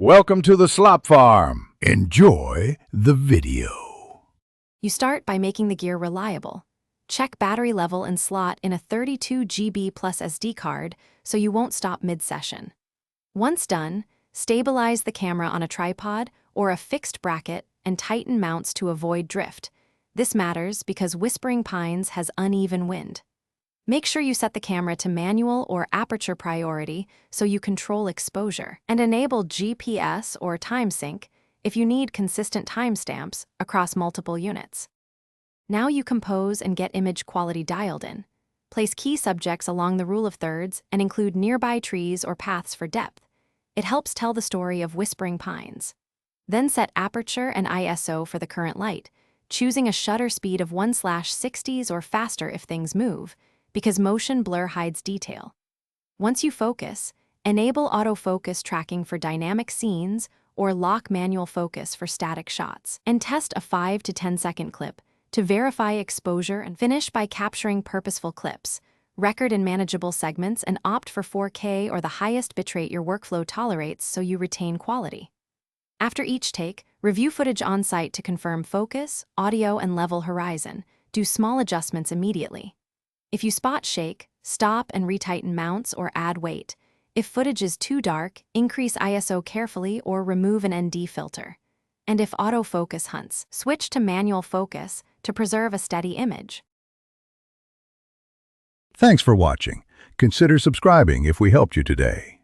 Welcome to the Slop Farm. Enjoy the video. You start by making the gear reliable. Check battery level and slot in a 32 GB plus SD card so you won't stop mid-session. Once done, stabilize the camera on a tripod or a fixed bracket and tighten mounts to avoid drift. This matters because Whispering Pines has uneven wind. Make sure you set the camera to manual or aperture priority so you control exposure, and enable GPS or time sync if you need consistent timestamps across multiple units. Now you compose and get image quality dialed in. Place key subjects along the rule of thirds and include nearby trees or paths for depth. It helps tell the story of Whispering Pines. Then set aperture and ISO for the current light, choosing a shutter speed of 1/60s or faster if things move, because motion blur hides detail. Once you focus, enable autofocus tracking for dynamic scenes or lock manual focus for static shots, and test a 5 to 10 second clip to verify exposure, and finish by capturing purposeful clips, record in manageable segments, and opt for 4K or the highest bitrate your workflow tolerates so you retain quality. After each take, review footage on-site to confirm focus, audio, and level horizon. Do small adjustments immediately. If you spot shake, stop and retighten mounts or add weight. If footage is too dark, increase ISO carefully or remove an ND filter. And if autofocus hunts, switch to manual focus to preserve a steady image. Thanks for watching. Consider subscribing if we helped you today.